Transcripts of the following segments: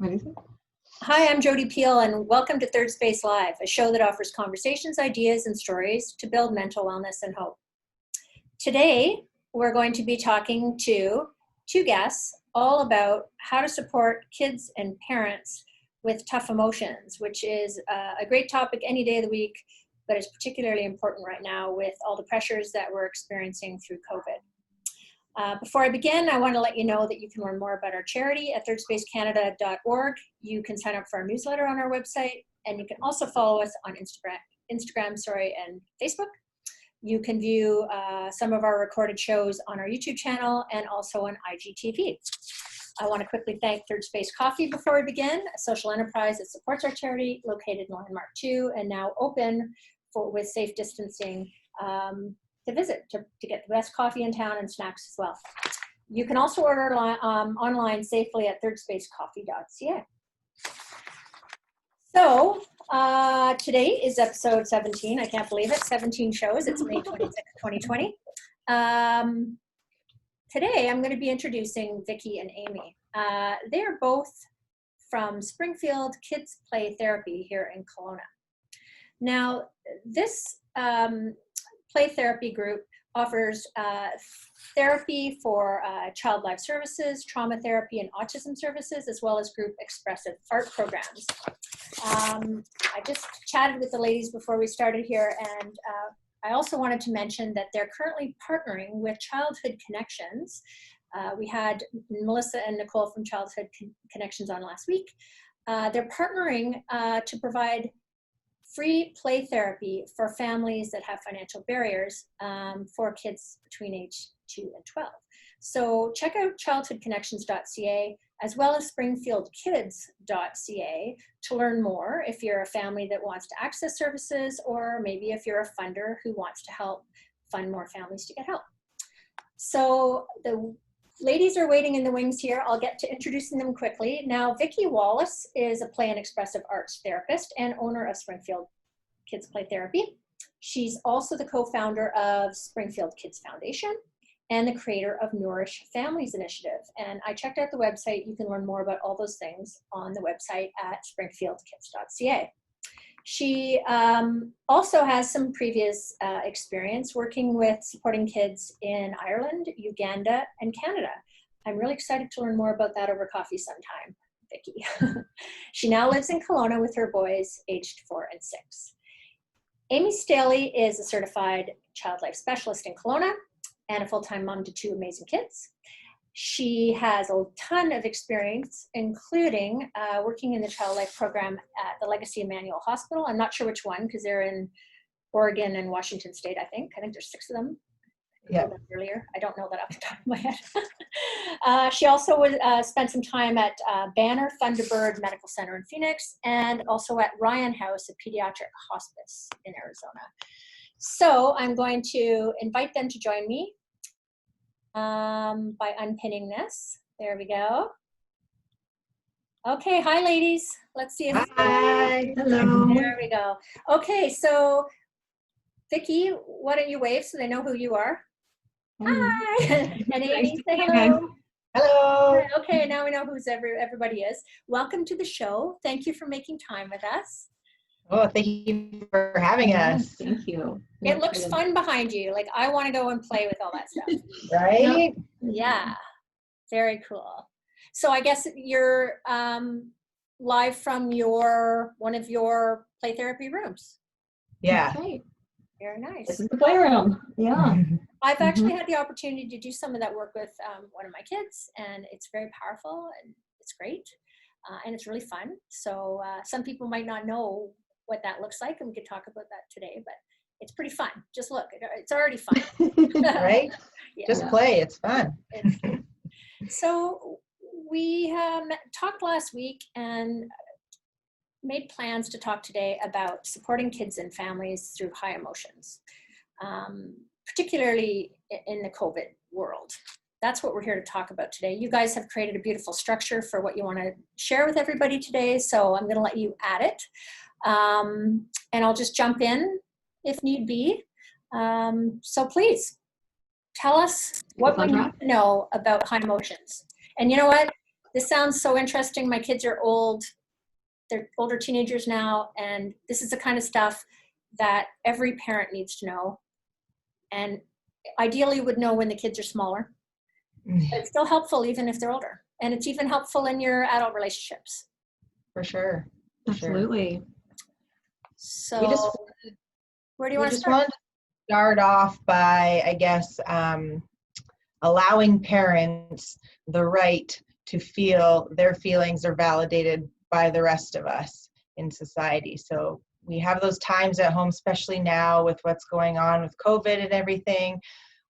What is it? Hi, I'm Jody Peel, and welcome to Third Space Live, a show that offers conversations, ideas, and stories to build mental wellness and hope. Today, we're going to be talking to two guests all about how to support kids and parents with tough emotions, which is a great topic any day of the week, but it's particularly important right now with all the pressures that we're experiencing through COVID. Before I begin, I want to let you know that you can learn more about our charity at thirdspacecanada.org. You can sign up for our newsletter on our website, and you can also follow us on Instagram, and Facebook. You can view some of our recorded shows on our YouTube channel and also on IGTV. I want to quickly thank Third Space Coffee before we begin, a social enterprise that supports our charity located in Landmark 2 and now open with safe distancing to visit, to get the best coffee in town and snacks as well. You can also order online safely at thirdspacecoffee.ca. So today is episode 17. I can't believe it, 17 shows. It's May 26, 2020. Today I'm going to be introducing Vicky and Amy. They're both from Springfield Kids Play Therapy here in Kelowna. Now, this play therapy group offers therapy for child life services, trauma therapy, and autism services, as well as group expressive art programs. I just chatted with the ladies before we started here, and I also wanted to mention that they're currently partnering with Childhood Connections. We had Melissa and Nicole from Childhood Connections on last week. They're partnering to provide free play therapy for families that have financial barriers for kids between age 2 and 12. So check out childhoodconnections.ca as well as springfieldkids.ca to learn more if you're a family that wants to access services, or maybe if you're a funder who wants to help fund more families to get help. So the ladies are waiting in the wings here. I'll get to introducing them quickly. Now, Vicky Wallace is a play and expressive arts therapist and owner of Springfield Kids Play Therapy. She's also the co-founder of Springfield Kids Foundation and the creator of Nourish Families Initiative. And I checked out the website. You can learn more about all those things on the website at springfieldkids.ca. She also has some previous experience working with supporting kids in Ireland, Uganda, and Canada. I'm really excited to learn more about that over coffee sometime, Vicky. She now lives in Kelowna with her boys aged 4 and 6. Amy Staley is a certified child life specialist in Kelowna and a full-time mom to 2 amazing kids. She has a ton of experience, including working in the child life program at the Legacy Emmanuel Hospital. I'm not sure which one, because they're in Oregon and Washington State, I think. I think there's 6 of them. Yeah. Earlier. I don't know that off the top of my head. She also spent some time at Banner Thunderbird Medical Center in Phoenix, and also at Ryan House, a pediatric hospice in Arizona. So I'm going to invite them to join me by unpinning this. There we go. Okay, hi ladies. Let's see if Hi. Hello. There we go. Okay, so Vicky, why don't you wave so they know who you are? Hi. And Amy, say hello. Hello. Okay, now we know who everybody is. Welcome to the show. Thank you for making time with us. Oh, thank you for having us. Thank you. It looks fun behind you. Like, I want to go and play with all that stuff. Right? Yeah, very cool. So I guess you're live from one of your play therapy rooms. Yeah. Okay. Very nice. This is the playroom. Yeah. I've actually had the opportunity to do some of that work with one of my kids, and it's very powerful and it's great, and it's really fun. So some people might not know what that looks like, and we could talk about that today, but it's pretty fun. Just look, it's already fun. Right? Yeah. Just play. It's fun. So we talked last week and made plans to talk today about supporting kids and families through high emotions, particularly in the COVID world. That's what we're here to talk about today. You guys have created a beautiful structure for what you want to share with everybody today, so I'm going to let you add it. And I'll just jump in if need be. So please, tell us what we need to know about high emotions. And you know what? this sounds so interesting. My kids are old. They're older teenagers now. And this is the kind of stuff that every parent needs to know. And ideally would know when the kids are smaller. But it's still helpful even if they're older. And it's even helpful in your adult relationships. For sure. For sure. Absolutely. So We just where do you we want to just start? want to start off by, I guess, allowing parents the right to feel their feelings are validated by the rest of us in society. So we have those times at home, especially now with what's going on with COVID and everything.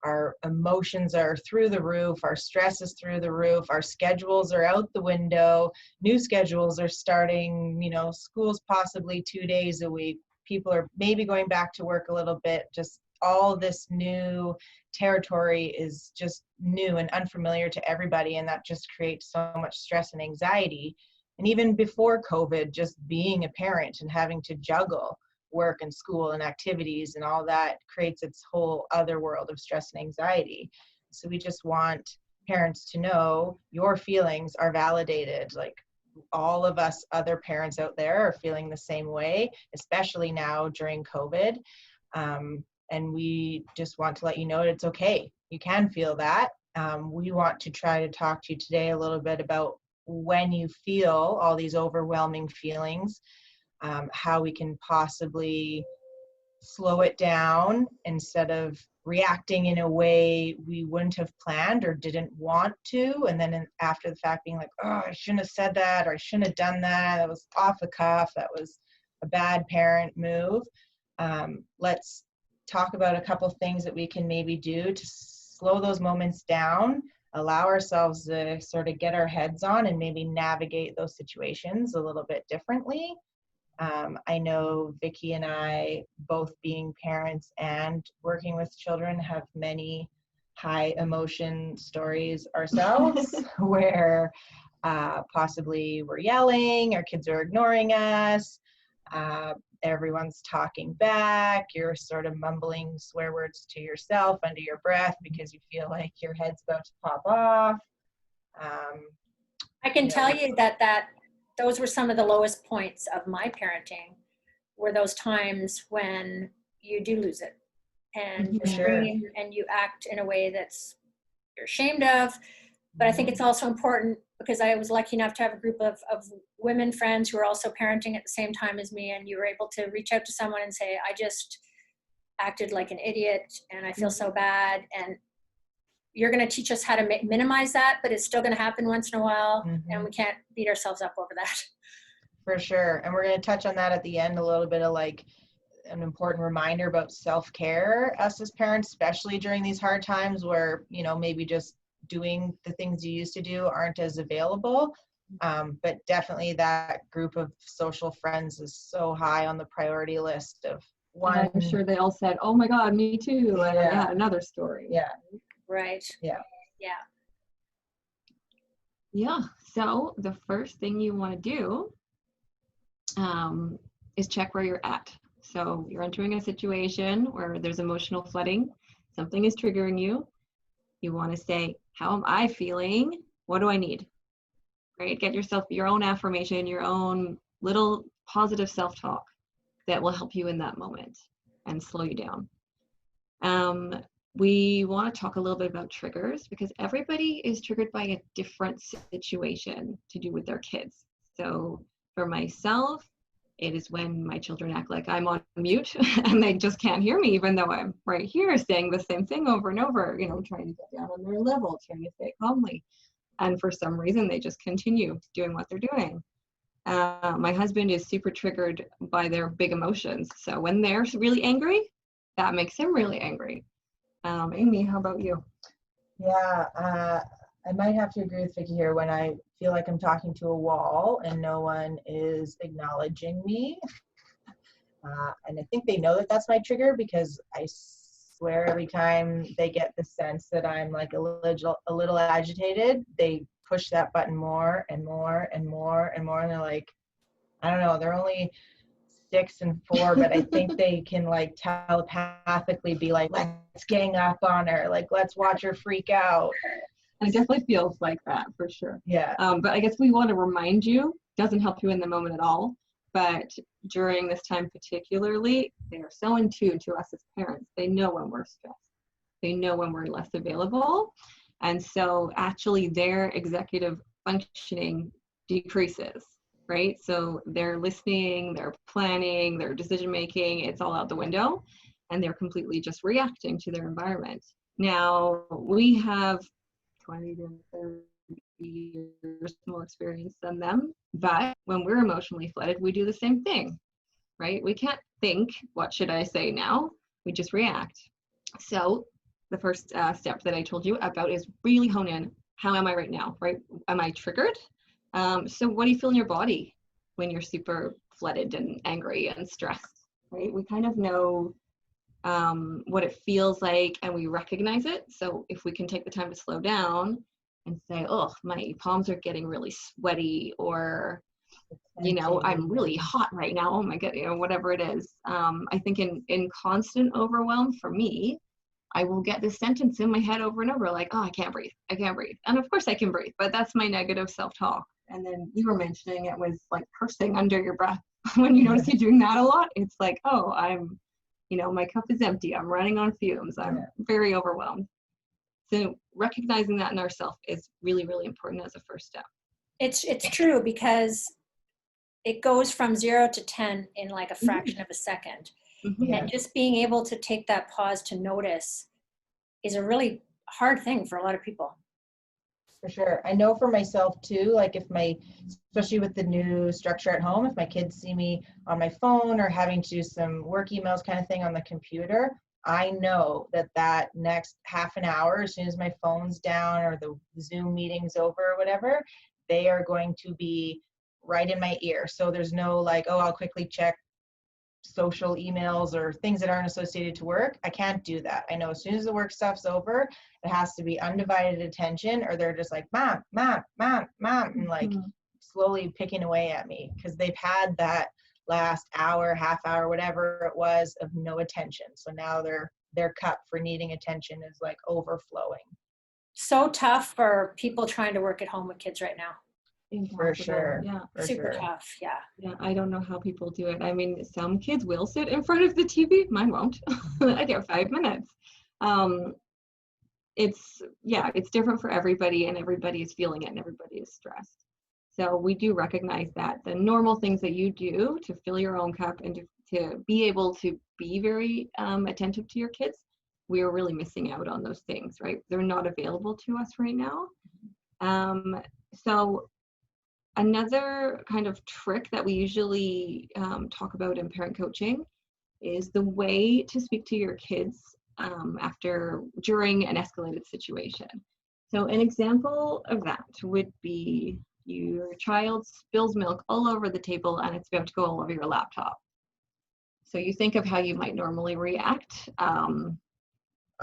Our emotions are through the roof, our stress is through the roof, our schedules are out the window, new schedules are starting, schools possibly 2 days a week. People are maybe going back to work a little bit. Just all this new territory is just new and unfamiliar to everybody, and that just creates so much stress and anxiety. And even before COVID, just being a parent and having to juggle work and school and activities and all that creates its whole other world of stress and anxiety. So we just want parents to know your feelings are validated. Like, all of us other parents out there are feeling the same way, especially now during COVID. And we just want to let you know that it's okay. You can feel that. We want to try to talk to you today a little bit about when you feel all these overwhelming feelings, how we can possibly slow it down instead of reacting in a way we wouldn't have planned or didn't want to. And then after the fact being like, oh, I shouldn't have said that, or I shouldn't have done that. That was off the cuff. That was a bad parent move. Let's talk about a couple things that we can maybe do to slow those moments down, allow ourselves to sort of get our heads on and maybe navigate those situations a little bit differently. I know Vicky and I, both being parents and working with children, have many high emotion stories ourselves where possibly we're yelling, our kids are ignoring us, everyone's talking back, you're sort of mumbling swear words to yourself under your breath because you feel like your head's about to pop off. I can tell you that those were some of the lowest points of my parenting, were those times when you do lose it and you scream and you act in a way that's you're ashamed of. But I think it's also important because I was lucky enough to have a group of women friends who were also parenting at the same time as me, and you were able to reach out to someone and say, I just acted like an idiot and I feel so bad. And you're going to teach us how to minimize that, but it's still going to happen once in a while, and we can't beat ourselves up over that. For sure. And we're going to touch on that at the end, a little bit of like an important reminder about self-care, us as parents, especially during these hard times where, maybe just doing the things you used to do aren't as available. But definitely that group of social friends is so high on the priority list of one. And I'm sure they all said, oh my God, me too. And I had another story. Yeah. Right. Yeah. Yeah. Yeah. So the first thing you want to do is check where you're at. So you're entering a situation where there's emotional flooding. Something is triggering you. You want to say, how am I feeling? What do I need? Right? Get yourself your own affirmation, your own little positive self-talk that will help you in that moment and slow you down. We want to talk a little bit about triggers because everybody is triggered by a different situation to do with their kids. So for myself, it is when my children act like I'm on mute and they just can't hear me, even though I'm right here saying the same thing over and over, trying to get down on their level, trying to say it calmly. And for some reason, they just continue doing what they're doing. My husband is super triggered by their big emotions. So when they're really angry, that makes him really angry. Amy, how about you? Yeah, I might have to agree with Vicky here when I feel like I'm talking to a wall and no one is acknowledging me. And I think they know that that's my trigger because I swear every time they get the sense that I'm like a little agitated, they push that button more and more and more and more. And they're like, I don't know, they're only 6 and 4, but I think they can like telepathically be like, let's gang up on her, like let's watch her freak out. And it definitely feels like that for sure. Yeah. But I guess we want to remind you, doesn't help you in the moment at all. But during this time particularly, they are so in tune to us as parents. They know when we're stressed. They know when we're less available. And so actually their executive functioning decreases, right? So they're listening, they're planning, their decision making, it's all out the window, and they're completely just reacting to their environment. Now, we have 20 to 30 years more experience than them, but when we're emotionally flooded, we do the same thing, right? We can't think, what should I say now? We just react. So the first step that I told you about is really hone in, how am I right now, right? Am I triggered? So what do you feel in your body when you're super flooded and angry and stressed, right? We kind of know what it feels like and we recognize it. So if we can take the time to slow down and say, oh, my palms are getting really sweaty, or, you know, I'm really hot right now, oh my God, you know, whatever it is. I think in constant overwhelm for me, I will get this sentence in my head over and over, like, oh, I can't breathe. And of course I can breathe, but that's my negative self-talk. And then you were mentioning it was like cursing under your breath. When you notice you're doing that a lot, it's like, oh, I'm, you know, my cup is empty. I'm running on fumes. I'm very overwhelmed. So recognizing that in ourselves is really, really important as a first step. It's true, because it goes from 0 to 10 in like a fraction of a second. Mm-hmm. And just being able to take that pause to notice is a really hard thing for a lot of people. For sure. I know for myself too, like if especially with the new structure at home, if my kids see me on my phone or having to do some work emails kind of thing on the computer, I know that next half an hour, as soon as my phone's down or the Zoom meeting's over or whatever, they are going to be right in my ear. So there's no like, oh, I'll quickly check social emails or things that aren't associated to work. I can't do that. I know as soon as the work stuff's over, it has to be undivided attention, or they're just like, mom, and like slowly picking away at me because they've had that last hour, half hour, whatever it was, of no attention. So now their cup for needing attention is like overflowing. So tough for people trying to work at home with kids right now. For sure. Yeah. Super tough. Yeah. Yeah. I don't know how people do it. I mean, some kids will sit in front of the TV. Mine won't. I get 5 minutes. It's different for everybody, and everybody is feeling it, and everybody is stressed. So we do recognize that the normal things that you do to fill your own cup and to be able to be very attentive to your kids, we are really missing out on those things, right? They're not available to us right now. So another kind of trick that we usually talk about in parent coaching is the way to speak to your kids during an escalated situation. So an example of that would be your child spills milk all over the table and it's about to go all over your laptop. So you think of how you might normally react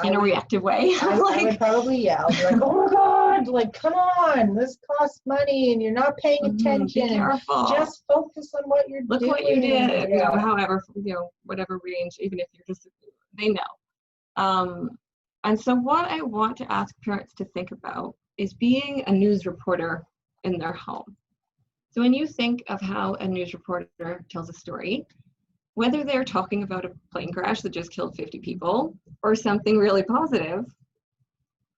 in a reactive way. I would probably yell, like, oh my God, like, come on, this costs money and you're not paying attention. Be careful. Just focus on what you're doing. Look what you did, however, whatever range, even if you're just, they know. And so what I want to ask parents to think about is being a news reporter in their home. So when you think of how a news reporter tells a story, whether they're talking about a plane crash that just killed 50 people or something really positive,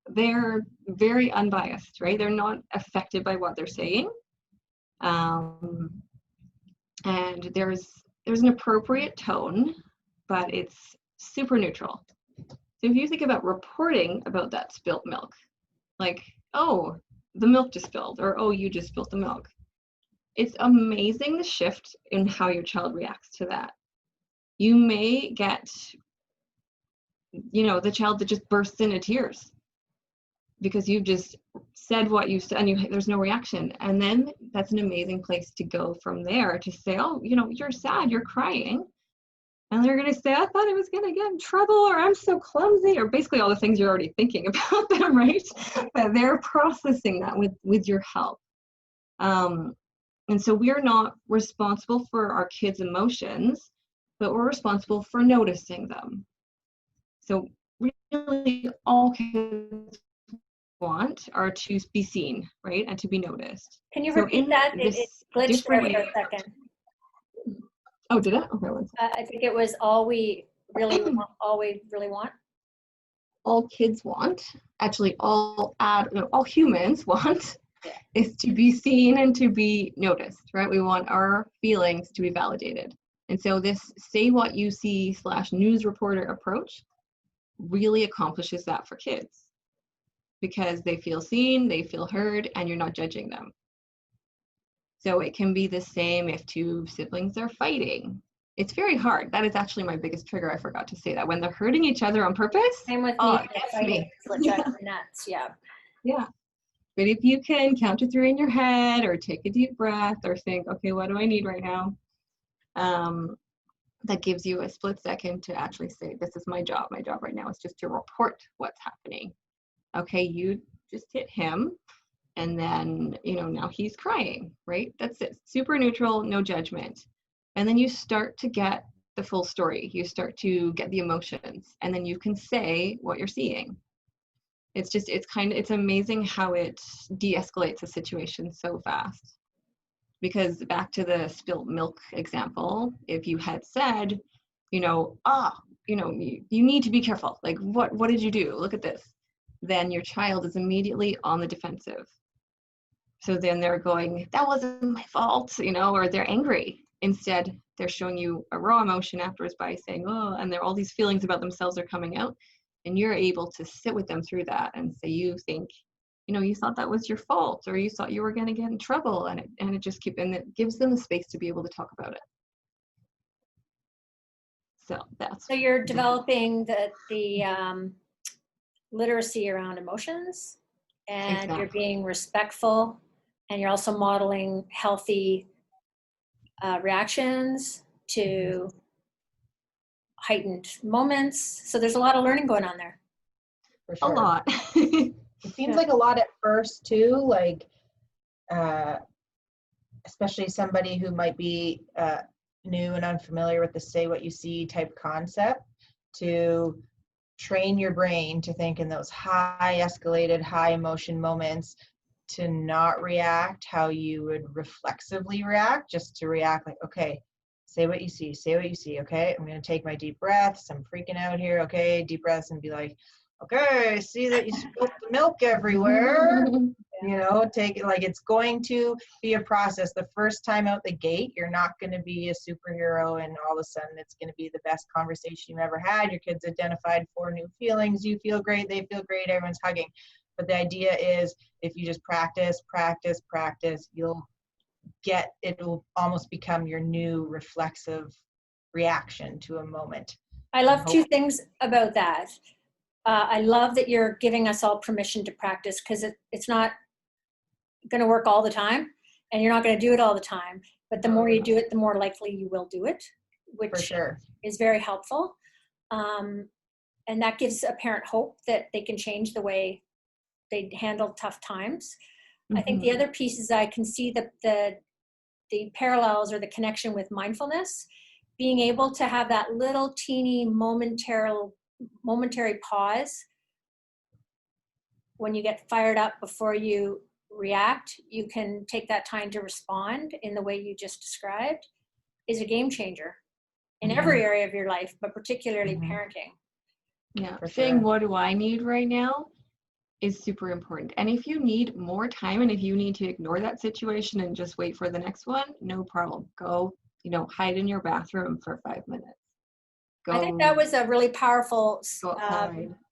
they're very unbiased, right? They're not affected by what they're saying. And there's an appropriate tone, but it's super neutral. So if you think about reporting about that spilt milk, like, oh, the milk just spilled, or oh, you just spilled the milk. It's amazing the shift in how your child reacts to that. You may get, the child that just bursts into tears because you've just said what you said and there's no reaction. And then that's an amazing place to go from there to say, oh, you're sad, you're crying. And they're going to say, I thought I was going to get in trouble, or I'm so clumsy, or basically all the things you're already thinking about them, right? But they're processing that with your help. And so we're not responsible for our kids' emotions, but we're responsible for noticing them. So really all kids want are to be seen, right? And to be noticed. Can you So repeat in that? It this glitched there different for way. a second. Oh, did it? Okay, one second. I think it was all we really want. All kids want, actually all humans want, Yeah. is to be seen and to be noticed, right? We want our feelings to be validated. And so this say what you see / news reporter approach really accomplishes that for kids, because they feel seen, they feel heard, and you're not judging them. So it can be the same if two siblings are fighting. It's very hard. That is actually my biggest trigger. I forgot to say that. When they're hurting each other on purpose, Same with me. it gets me. It drives me nuts. Yeah. Yeah. But if you can count to 3 in your head, or take a deep breath, or think, okay, what do I need right now? That gives you a split second to actually say, this is my job. My job right now is just to report what's happening. Okay, you just hit him. And then, now he's crying, right? That's it. Super neutral, no judgment. And then you start to get the full story. You start to get the emotions, and then you can say what you're seeing. It's amazing how it de-escalates a situation so fast. Because back to the spilt milk example, if you had said, you need to be careful. Like, what did you do? Look at this. Then your child is immediately on the defensive. So then they're going, that wasn't my fault, or they're angry. Instead, they're showing you a raw emotion afterwards by saying, oh, and all these feelings about themselves are coming out. And you're able to sit with them through that and say, you think, you thought that was your fault, or you thought you were going to get in trouble. And it gives them the space to be able to talk about it. So you're developing the literacy around emotions, and Exactly. You're being respectful, and you're also modeling healthy reactions to heightened moments. So there's a lot of learning going on there. For sure. A lot. It seems like a lot at first too, like especially somebody who might be new and unfamiliar with the say what you see type concept, to train your brain to think in those high escalated, high emotion moments, to not react how you would reflexively react, just to react like, okay, say what you see, okay, I'm going to take my deep breaths, I'm freaking out here, okay, deep breaths, and be like, okay, I see that you spilled the milk everywhere. Take it, like, it's going to be a process. The first time out the gate, you're not going to be a superhero and all of a sudden it's going to be the best conversation you've ever had. Your kids identified 4 new feelings. You feel great, they feel great, everyone's hugging. But the idea is, if you just practice, you'll get, it will almost become your new reflexive reaction to a moment. I love 2 things about that. I love that you're giving us all permission to practice, because it's not going to work all the time, and you're not going to do it all the time. But the more you do it, the more likely you will do it, which For sure is very helpful. And that gives a parent hope that they can change the way they handle tough times. Mm-hmm. I think the other piece is I can see the parallels or the connection with mindfulness, being able to have that little teeny momentary pause when you get fired up before you react. You can take that time to respond in the way you just described, is a game changer in every area of your life, but particularly parenting. Yeah, saying what do I need right now is super important. And if you need more time, and if you need to ignore that situation and just wait for the next one, no problem. Go, hide in your bathroom for 5 minutes. I think that was a really powerful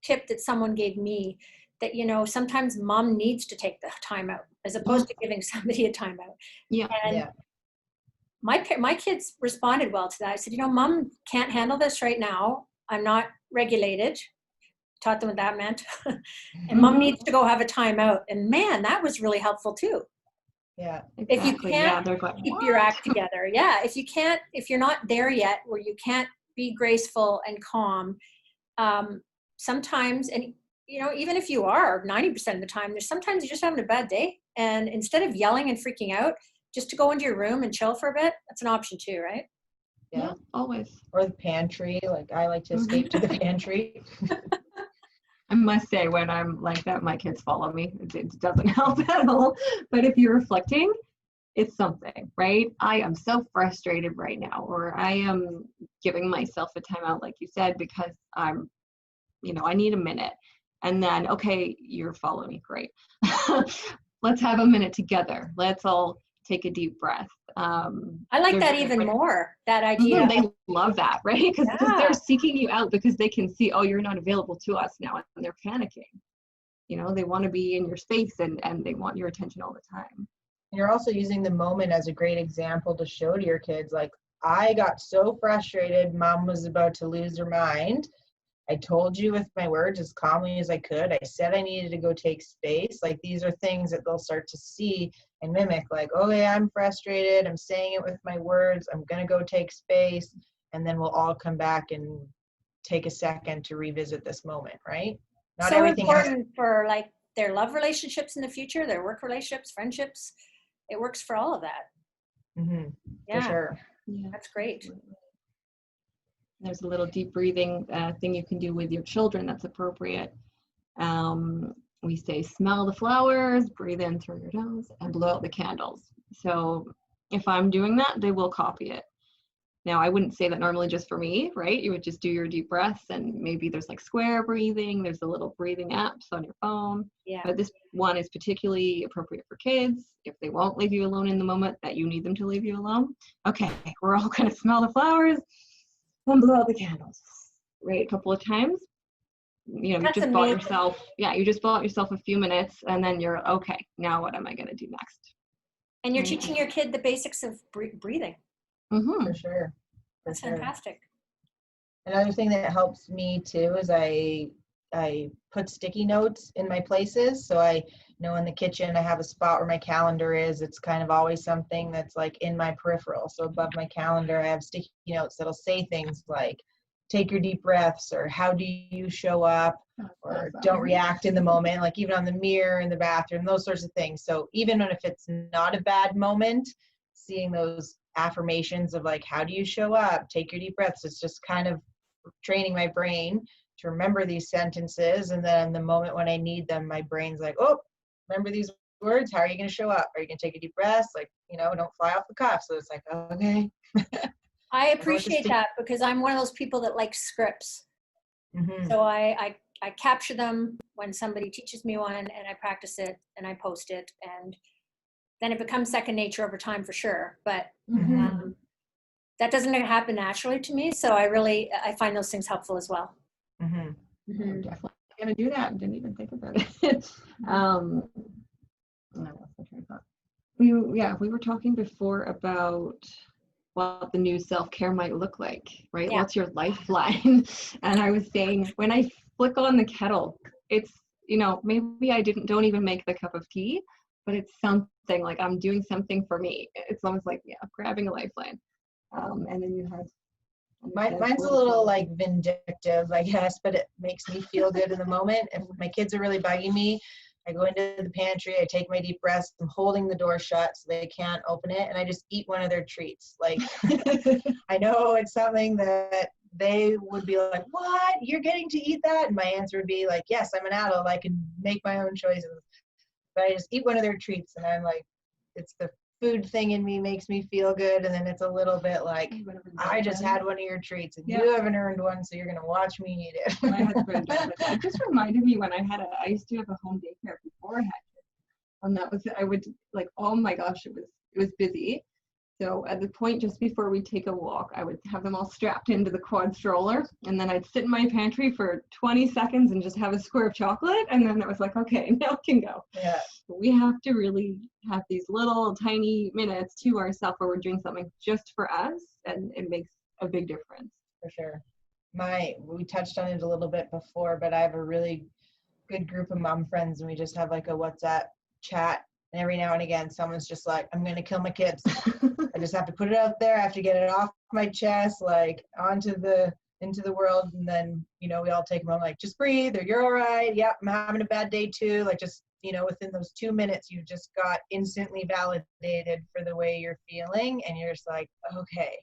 tip that someone gave me, that, sometimes mom needs to take the time out as opposed to giving somebody a timeout. Yeah. And my kids responded well to that. I said, mom can't handle this right now. I'm not regulated. Taught them what that meant. And mom needs to go have a timeout. And man, that was really helpful too. Yeah. Exactly. If you can't keep your act together. Yeah. If you're not there yet, where you can't be graceful and calm, sometimes, and even if you are 90% of the time, there's sometimes you're just having a bad day. And instead of yelling and freaking out, just to go into your room and chill for a bit, that's an option too, right? Yeah, always. Or the pantry. Like, I like to escape to the pantry. I must say, when I'm like that, my kids follow me. It doesn't help at all. But if you're reflecting, it's something, right? I am so frustrated right now, or I am giving myself a timeout, like you said, because I'm, I need a minute. And then, okay, you're following me, great. Let's have a minute together. Let's all take a deep breath. I like that even more, that idea. They love that, right? Because they're seeking you out because they can see, oh, you're not available to us now, and they're panicking. They want to be in your space, and they want your attention all the time. You're also using the moment as a great example to show to your kids, like, I got so frustrated, mom was about to lose her mind. I told you with my words as calmly as I could. I said I needed to go take space. Like, these are things that they'll start to see and mimic, like, oh yeah, I'm frustrated, I'm saying it with my words, I'm gonna go take space, and then we'll all come back and take a second to revisit this moment, right? Not so everything important for like their love relationships in the future, their work relationships, friendships. It works for all of that. Mm-hmm. Yeah, for sure. Yeah, that's great. There's a little deep breathing thing you can do with your children that's appropriate. We say, smell the flowers, breathe in through your nose, and blow out the candles. So if I'm doing that, they will copy it. Now, I wouldn't say that normally just for me, right? You would just do your deep breaths, and maybe there's like square breathing. There's the little breathing apps on your phone. Yeah. But this one is particularly appropriate for kids. If they won't leave you alone in the moment that you need them to leave you alone, okay, we're all going to smell the flowers and blow out the candles, right? A couple of times. You just bought yourself, you just bought yourself a few minutes, and then you're, okay, now what am I going to do next? And you're teaching your kid the basics of breathing. Mm-hmm. For sure. That's fantastic. Another thing that helps me too is I put sticky notes in my places. So I know in the kitchen I have a spot where my calendar is. It's kind of always something that's like in my peripheral. So above my calendar I have sticky notes that'll say things like, take your deep breaths, or how do you show up, or don't react in the moment, like even on the mirror in the bathroom, those sorts of things. So even if it's not a bad moment, seeing those affirmations of like, how do you show up, take your deep breaths, it's just kind of training my brain to remember these sentences. And then the moment when I need them, my brain's like, oh, remember these words, how are you going to show up, are you going to take a deep breath, like, don't fly off the cuff. So it's like, okay. I appreciate that, because I'm one of those people that like scripts. Mm-hmm. So I capture them when somebody teaches me one, and I practice it and I post it, and then it becomes second nature over time for sure. But that doesn't happen naturally to me. So I find those things helpful as well. Mm-hmm. I'm definitely going to do that. I didn't even think about it. We were talking before about what the new self-care might look like, right? Yeah. What's your lifeline? And I was saying, when I flick on the kettle, it's, maybe I don't even make the cup of tea, but it's something like I'm doing something for me. It's almost like, grabbing a lifeline. And then you have, mine's a little like vindictive, I guess, but it makes me feel good in the moment. If my kids are really bugging me, I go into the pantry, I take my deep breaths, I'm holding the door shut so they can't open it, and I just eat one of their treats. Like, I know it's something that they would be like, what? You're getting to eat that? And my answer would be like, yes, I'm an adult, I can make my own choices. But I just eat one of their treats, and I'm like, it's the food thing in me makes me feel good, and then it's a little bit like, I just had one of your treats, and you haven't earned one, so you're gonna watch me eat it. My husband does it. It just reminded me when I used to have a home daycare before I had kids, and that was, I would like, oh my gosh, it was busy. So at the point just before we take a walk, I would have them all strapped into the quad stroller, and then I'd sit in my pantry for 20 seconds and just have a square of chocolate, and then it was like, okay, now it can go. Yeah. But we have to really have these little tiny minutes to ourselves where we're doing something just for us, and it makes a big difference. For sure. We touched on it a little bit before, but I have a really good group of mom friends, and we just have like a WhatsApp chat. And every now and again, someone's just like, I'm going to kill my kids. I just have to put it out there. I have to get it off my chest, like into the world. And then, we all take them. I'm like, just breathe, or you're all right. Yep, I'm having a bad day too. Like, just, within those 2 minutes, you just got instantly validated for the way you're feeling. And you're just like, okay,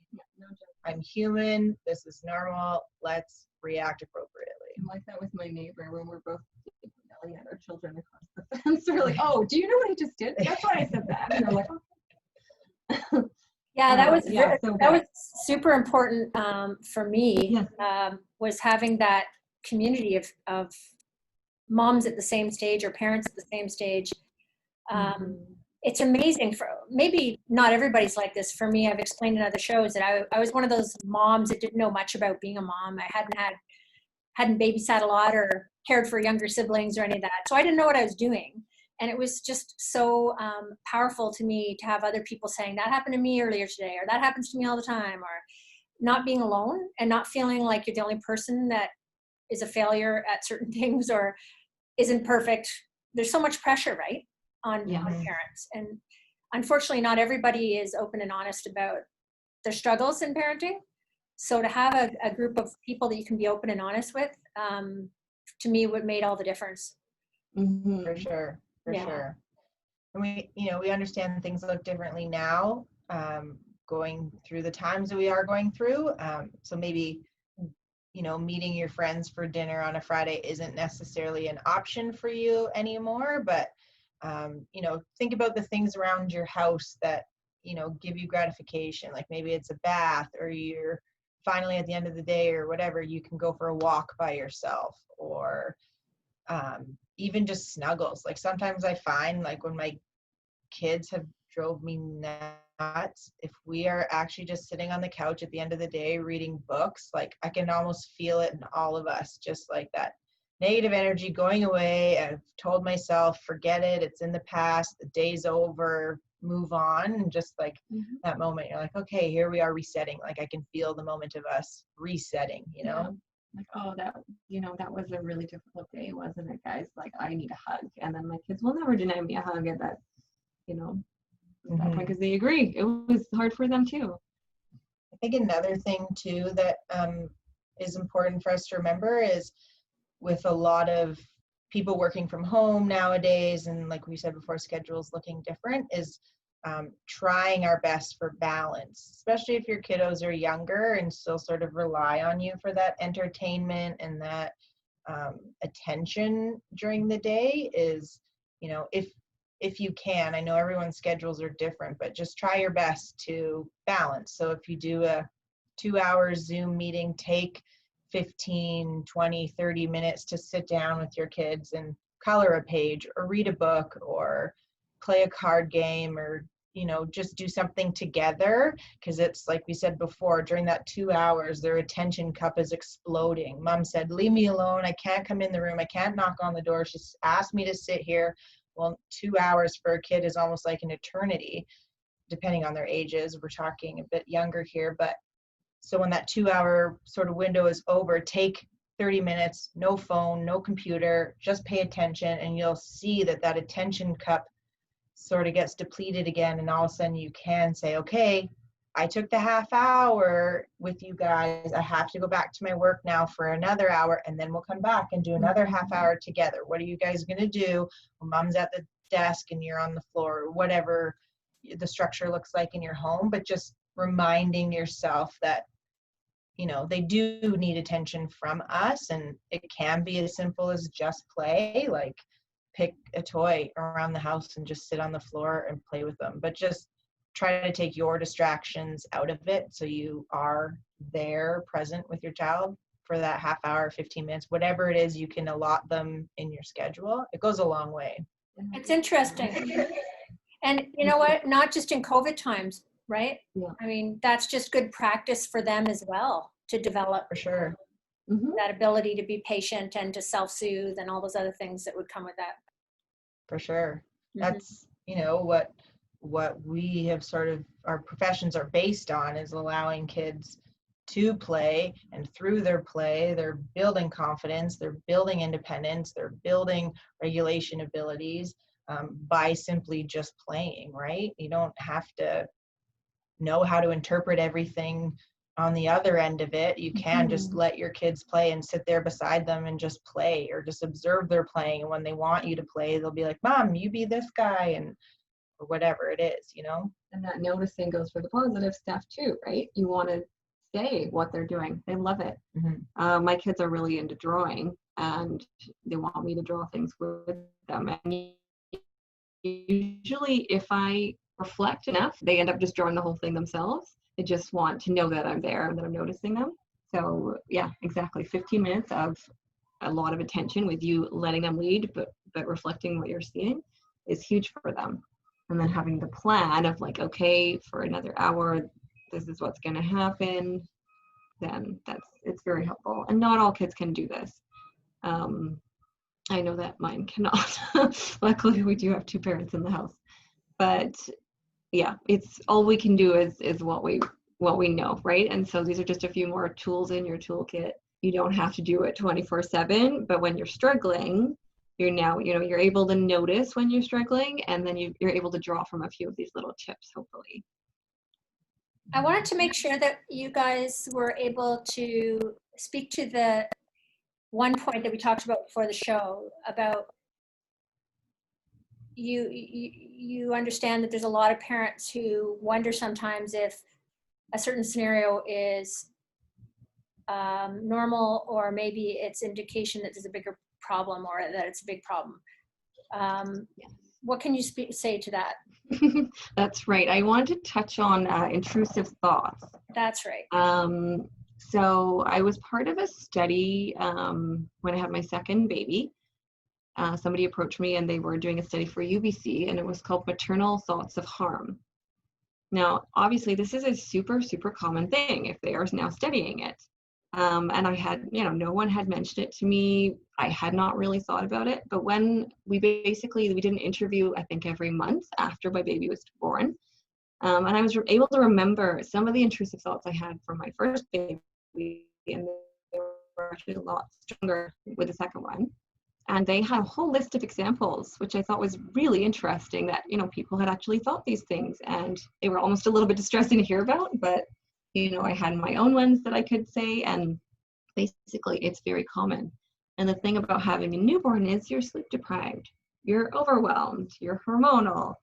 I'm human. This is normal. Let's react appropriately. I'm like that with my neighbor when we're both yelling at our children across the fence. They're like, "Oh, do you know what I just did? That's why I said that." And they're like, "Okay." Yeah, that was that was but super important for me. yeah. Was having that community of moms at the same stage or parents at the same stage. It's amazing. For maybe not everybody's like this. For me, I've explained in other shows that I was one of those moms that didn't know much about being a mom. I hadn't babysat a lot or cared for younger siblings or any of that, so I didn't know what I was doing. And it was just so powerful to me to have other people saying that happened to me earlier today, or that happens to me all the time, or not being alone and not feeling like you're the only person that is a failure at certain things or isn't perfect. There's so much pressure, right, on parents. And unfortunately, not everybody is open and honest about their struggles in parenting. So to have a group of people that you can be open and honest with, to me, what made all the difference. For sure. For sure. And we understand things look differently now, going through the times that we are going through. So maybe, meeting your friends for dinner on a Friday isn't necessarily an option for you anymore, but, think about the things around your house that, give you gratification. Like maybe it's a bath, or you're finally at the end of the day or whatever, you can go for a walk by yourself, or even just snuggles. Like sometimes I find, like, when my kids have drove me nuts, if we are actually just sitting on the couch at the end of the day reading books, like I can almost feel it in all of us, just like that negative energy going away. I've told myself, forget it, it's in the past, the day's over, move on. And just like that moment, you're like, okay, here we are resetting. Like I can feel the moment of us resetting, Like, oh, that was a really difficult day, wasn't it, guys? Like, I need a hug. And then my kids will never deny me a hug at that, at that point, because they agree. It was hard for them too. I think another thing too that is important for us to remember is, with a lot of people working from home nowadays, and like we said before, schedules looking different, is trying our best for balance, especially if your kiddos are younger and still sort of rely on you for that entertainment and that attention during the day. Is, if you can, I know everyone's schedules are different, but just try your best to balance. So if you do a 2-hour Zoom meeting, take 15, 20, 30 minutes to sit down with your kids and color a page or read a book or play a card game, or just do something together. Because it's like we said before, during that 2 hours their attention cup is exploding. Mom said, leave me alone, I can't come in the room, I can't knock on the door, she's asked me to sit here. Well, 2 hours for a kid is almost like an eternity, depending on their ages. We're talking a bit younger here, but so when that 2-hour sort of window is over, take 30 minutes, no phone, no computer, just pay attention, and you'll see that attention cup sort of gets depleted again. And all of a sudden you can say, okay, I took the half hour with you guys, I have to go back to my work now for another hour, and then we'll come back and do another half hour together. What are you guys going to do when mom's at the desk and you're on the floor, or whatever the structure looks like in your home? But just reminding yourself that they do need attention from us, and it can be as simple as just play, like pick a toy around the house and just sit on the floor and play with them. But just try to take your distractions out of it, so you are there present with your child for that half hour, 15 minutes, whatever it is you can allot them in your schedule. It goes a long way. It's interesting. And you know what, not just in COVID times, right? Yeah. I mean, that's just good practice for them as well, to develop For sure. that ability to be patient and to self-soothe and all those other things that would come with that. For sure. Mm-hmm. That's, what we have sort of, our professions are based on, is allowing kids to play, and through their play, they're building confidence, they're building independence, they're building regulation abilities, by simply just playing, right? You don't have to know how to interpret everything on the other end of it. You can just let your kids play and sit there beside them and just play, or just observe their playing. And when they want you to play, they'll be like, Mom, you be this guy, and or whatever it is, And that noticing goes for the positive stuff too, right? You want to say what they're doing. They love it. Mm-hmm. My kids are really into drawing, and they want me to draw things with them. And usually if I reflect enough, they end up just drawing the whole thing themselves. They just want to know that I'm there and that I'm noticing them. So yeah, exactly. 15 minutes of a lot of attention with you letting them lead, but reflecting what you're seeing is huge for them. And then having the plan of like, okay, for another hour, this is what's going to happen. Then it's very helpful. And not all kids can do this. I know that mine cannot. Luckily, we do have 2 parents in the house. But yeah, it's all we can do is what we know, right? And so these are just a few more tools in your toolkit. You don't have to do it 24/7, but when you're struggling, you're now, you're able to notice when you're struggling, and then you're able to draw from a few of these little tips, hopefully. I wanted to make sure that you guys were able to speak to the one point that we talked about before the show about you understand that there's a lot of parents who wonder sometimes if a certain scenario is normal, or maybe it's indication that there's a bigger problem, or that it's a big problem. What can you say to that? That's right. I wanted to touch on intrusive thoughts. That's right. So I was part of a study when I had my second baby. Somebody approached me and they were doing a study for UBC, and it was called Maternal Thoughts of Harm. Now, obviously, this is a super, super common thing if they are now studying it. And I had, no one had mentioned it to me. I had not really thought about it. But when we did an interview, I think every month after my baby was born. And I was able to remember some of the intrusive thoughts I had from my first baby, and they were actually a lot stronger with the second one. And they had a whole list of examples, which I thought was really interesting, that, people had actually thought these things, and they were almost a little bit distressing to hear about, but, I had my own ones that I could say, and basically it's very common. And the thing about having a newborn is you're sleep deprived, you're overwhelmed, you're hormonal,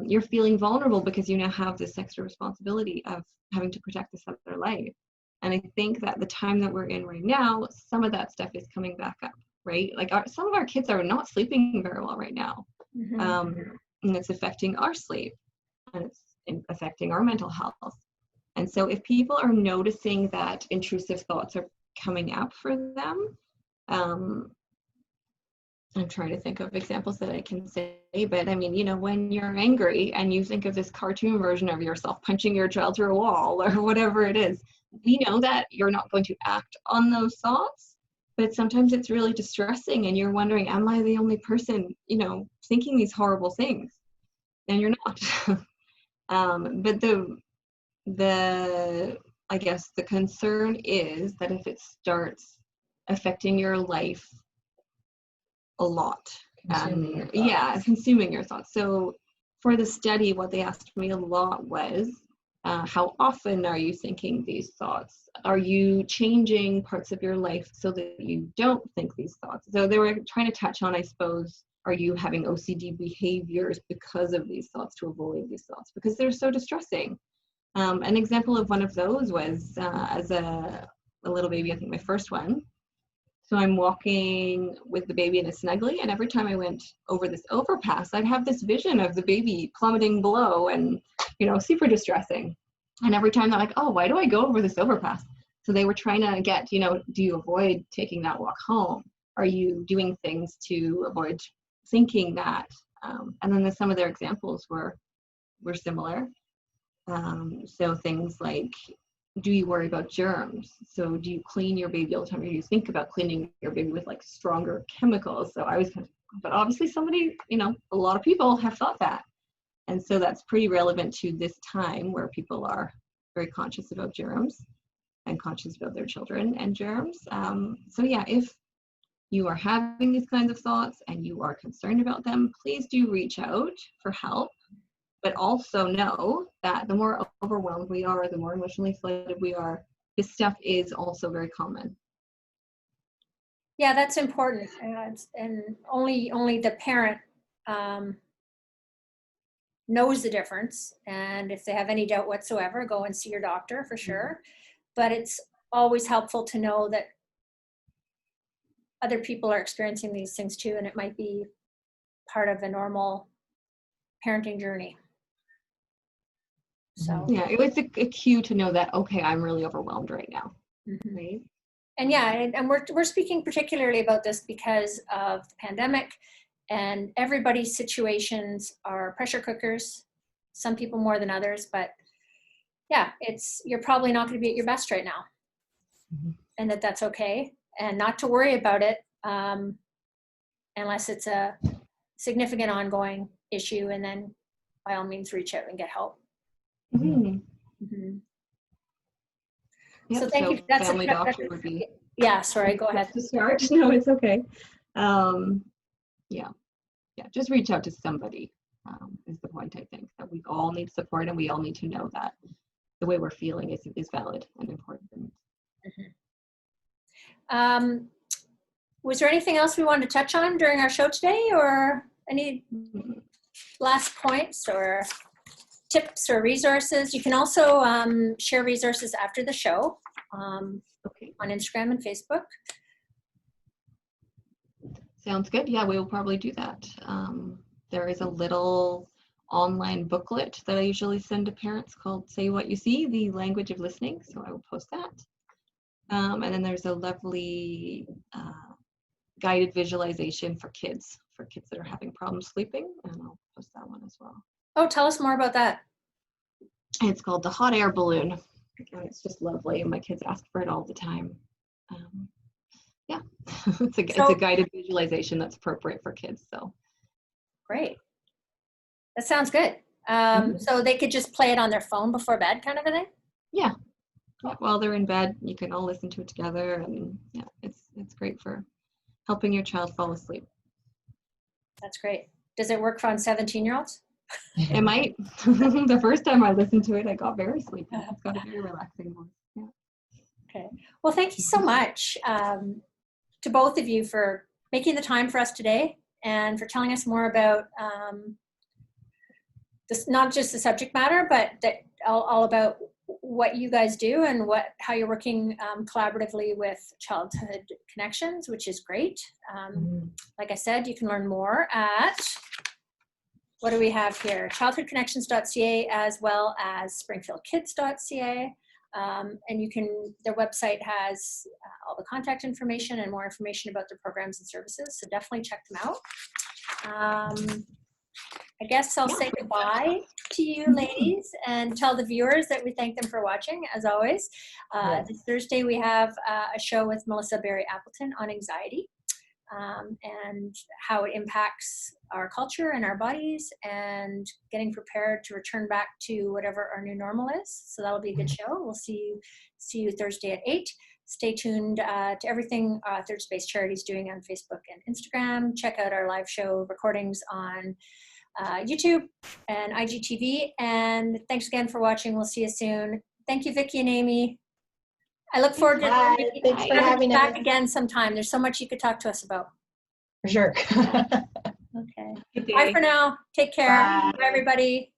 you're feeling vulnerable because you now have this extra responsibility of having to protect this other life. And I think that the time that we're in right now, some of that stuff is coming back up, right? Like some of our kids are not sleeping very well right now. And it's affecting our sleep, and it's affecting our mental health. And so if people are noticing that intrusive thoughts are coming up for them, I'm trying to think of examples that I can say, but I mean, when you're angry and you think of this cartoon version of yourself punching your child through a wall or whatever it is, we know that you're not going to act on those thoughts, but sometimes it's really distressing and you're wondering, am I the only person, thinking these horrible things? And you're not. But I guess the concern is that if it starts affecting your life a lot, consuming your thoughts. So for the study, what they asked me a lot was, how often are you thinking these thoughts? Are you changing parts of your life so that you don't think these thoughts? So they were trying to touch on, I suppose, are you having OCD behaviors because of these thoughts, to avoid these thoughts because they're so distressing? An example of one of those was as a little baby, I think my first one. So I'm walking with the baby in a Snuggly, and every time I went over this overpass, I'd have this vision of the baby plummeting below, and, super distressing. And every time they're like, oh, why do I go over this overpass? So they were trying to get, do you avoid taking that walk home? Are you doing things to avoid thinking that? And then some of their examples were similar. So things like, do you worry about germs? So do you clean your baby all the time, or do you think about cleaning your baby with like stronger chemicals? So but obviously somebody, a lot of people have thought that. And so that's pretty relevant to this time where people are very conscious about germs and conscious about their children and germs. So yeah, if you are having these kinds of thoughts and you are concerned about them, please do reach out for help. But also know that the more overwhelmed we are, the more emotionally flooded we are, this stuff is also very common. Yeah, that's important. And only the parent knows the difference. And if they have any doubt whatsoever, go and see your doctor for sure. but it's always helpful to know that other people are experiencing these things too, and it might be part of a normal parenting journey. So yeah, it was a cue to know that, okay, I'm really overwhelmed right now. mm-hmm. Right? And yeah, and we're speaking particularly about this because of the pandemic, and everybody's situations are pressure cookers, some people more than others, but yeah, you're probably not going to be at your best right now. Mm-hmm. And that's okay, and not to worry about it unless it's a significant ongoing issue, and then by all means reach out and get help. Mm-hmm. Mm-hmm. Yep, So thank you. That's family doctor would be. Yeah, sorry, go ahead. To start. No, it's okay. Yeah, just reach out to somebody is the point. I think that we all need support, and we all need to know that the way we're feeling is valid and important. Mm-hmm. Was there anything else we wanted to touch on during our show today, or any last points or tips or resources? You can also share resources after the show on Instagram and Facebook. Sounds good. Yeah, we will probably do that. There is a little online booklet that I usually send to parents called Say What You See, the language of listening. So I will post that. And then there's a lovely guided visualization for kids that are having problems sleeping. And I'll post that one as well. Oh, tell us more about that. It's called the hot air balloon. And it's just lovely. And my kids ask for it all the time. Yeah, it's a guided visualization that's appropriate for kids. So great. That sounds good. So they could just play it on their phone before bed, kind of a thing? Yeah. While they're in bed, you can all listen to it together, and yeah, it's great for helping your child fall asleep. That's great. Does it work on 17-year-olds? It might. The first time I listened to it, I got very sleepy. It's got a very relaxing voice. Yeah. Okay. Well, thank you so much to both of you for making the time for us today and for telling us more about this, not just the subject matter, but all about what you guys do and how you're working collaboratively with Childhood Connections, which is great. Like I said, you can learn more at, what do we have here? childhoodconnections.ca, as well as springfieldkids.ca. And their website has all the contact information and more information about their programs and services. So definitely check them out. I guess I'll say goodbye to you ladies and tell the viewers that we thank them for watching, as always. Yes. This Thursday we have a show with Melissa Berry Appleton on anxiety and how it impacts our culture and our bodies, and getting prepared to return back to whatever our new normal is. So that'll be a good show. We'll see you Thursday at 8. Stay tuned to everything Third Space Charity is doing on Facebook and Instagram. Check out our live show recordings on YouTube and IGTV. And thanks again for watching. We'll see you soon. Thank you, Vicky and Amy. I look forward to Thanks for having us back again sometime. There's so much you could talk to us about. For sure. Okay. Bye for now. Take care. Bye. Bye, everybody.